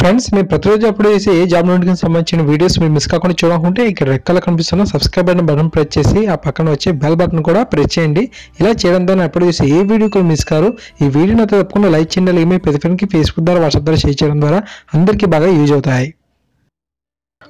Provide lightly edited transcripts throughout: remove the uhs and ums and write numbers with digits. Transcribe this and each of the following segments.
Friends మీరు ప్రతిరోజు upload చేసే ఏ జాబ్ నోటిఫికేషన్ సంబంధించిన వీడియోస్ మీరు మిస్ కాకుండా చూడాలనుకుంటే ఇక్కడ రెక్కల కనిపిస్తున్న సబ్స్క్రైబ్ బటన్ ప్రెస్ చేసి ఆ పక్కన వచ్చే బెల్ బటన్ కూడా ప్రెస్ చేయండి. ఇలా చేయడం ద్వారా అప్లోడ్ చేసే ఏ వీడియో కూడా మిస్ కారు. ఈ వీడియోని అయితే తప్పకుండా లైక్ చేయండి. అలాగే మీ ప్రతి ఫ్రెండ్కి ఫేస్బుక్ ద్వారా వాట్సాప్ ద్వారా షేర్ చేయడం ద్వారా అందరికీ బాగా యూజ్ అవుతాయి.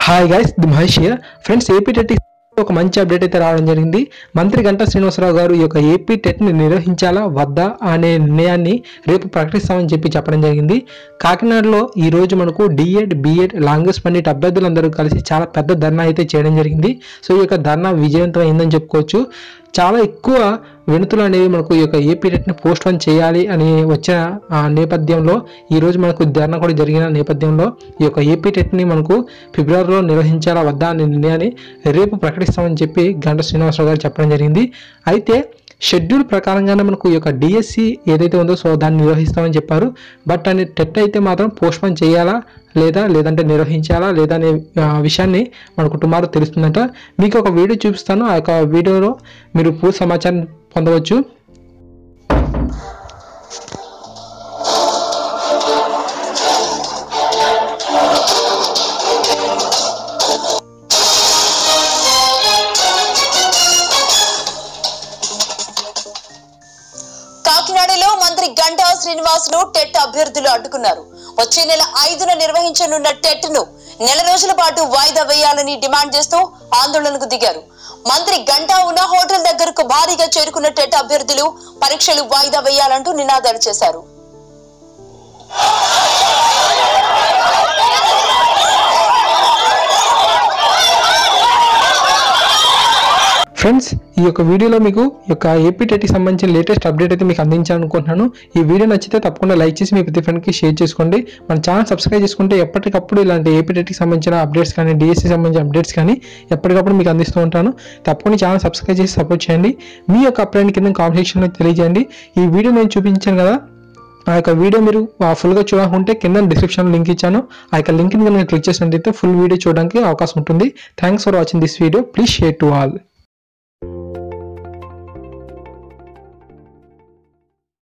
Hi guys, the Mahesh here. Friends, AP TET ఒక మంచి అప్డేట్ అయితే రావడం జరిగింది. మంత్రి గంటా శ్రీనివాసరావు గారు ఈ యొక్క ఏపీ టెట్ని నిర్వహించాలా వద్దా అనే నిర్ణయాన్ని రేపు ప్రకటిస్తామని చెప్పడం జరిగింది. కాకినాడలో ఈ రోజు మనకు డిఎడ్ బిఎడ్ లాంగ్వేజ్ పండిట్ అభ్యర్థులందరూ కలిసి చాలా పెద్ద ధర్నా అయితే చేయడం జరిగింది. సో ఈ యొక్క ధర్నా విజయవంతం అయిందని చెప్పుకోవచ్చు. చాలా ఎక్కువ వినతులు అనేవి మనకు ఈ యొక్క ఏపీ టెట్ని పోస్ట్ పోన్ చేయాలి అని వచ్చిన నేపథ్యంలో ఈరోజు మనకు ధర్నా కూడా జరిగిన నేపథ్యంలో ఈ యొక్క ఏపీ టెట్ని మనకు ఫిబ్రవరిలో నిర్వహించాలా వద్దా అనే నిర్ణయాన్ని రేపు ప్రకటిస్తామని చెప్పి గంటా శ్రీనివాసరావు గారు చెప్పడం జరిగింది. అయితే షెడ్యూల్ ప్రకారంగానే మనకు ఈ యొక్క డిఎస్సి ఏదైతే ఉందో సో దాన్ని నిర్వహిస్తామని చెప్పారు. బట్ అని టెట్ అయితే మాత్రం పోస్ట్ పోన్ చేయాలా లేదంటే నిర్వహించాలా లేదా అనే విషయాన్ని మనకు టుమారో తెలుస్తుందంట. మీకు ఒక వీడియో చూపిస్తాను. ఆ యొక్క వీడియోలో మీరు పూర్తి సమాచారం పొందవచ్చు. కాకినాడలో మంత్రి గంటా శ్రీనివాసులు టెట్ అభ్యర్థులు అడ్డుకున్నారు. వచ్చే నెల 5న నిర్వహించనున్న టెట్ ను నెల రోజుల పాటు వాయిదా వేయాలని డిమాండ్ చేస్తూ ఆందోళనకు దిగారు. మంత్రి గంటా ఉన్న హోటల్ దగ్గరకు భారీగా చేరుకున్న టెట్ అభ్యర్థులు పరీక్షలు వాయిదా వేయాలంటూ నినాదాలు చేశారు. ఫ్రెండ్స్, ఈ యొక్క వీడియోలో మీకు ఈ యొక్క ఏపీ టెట్కి సంబంధించిన లేటెస్ట్ అప్డేట్ అయితే మీకు అందించాలనుకుంటున్నాను. ఈ వీడియో నచ్చితే తప్పకుండా లైక్ చేసి మీ ప్రతి ఫ్రెండ్కి షేర్ చేసుకోండి. మన ఛానల్ సబ్స్క్రైబ్ చేసుకుంటే ఎప్పటికప్పుడు ఇలాంటి ఏపీ టెట్కి సంబంధించిన అప్డేట్స్ కానీ డిఎస్సి సంబంధించిన అప్డేట్స్ కానీ ఎప్పటికప్పుడు మీకు అందిస్తూ ఉంటాను. తప్పకుండా ఛానల్ సబ్స్క్రైబ్ చేసి సపోర్ట్ చేయండి. మీ యొక్క అప్డేట్ కింద కామెంట్ సెక్షన్లో తెలియజేయండి. ఈ వీడియో నేను చూపించాను కదా, ఆ యొక్క వీడియో మీరు ఫుల్గా చూడాలనుకుంటే కింద డిస్క్రిప్షన్లో లింక్ ఇచ్చాను. ఆ యొక్క లింక్ని మీరు క్లిక్ చేసినట్లయితే ఫుల్ వీడియో చూడడానికి అవకాశం ఉంటుంది. Thanks for watching this video. Please share to all.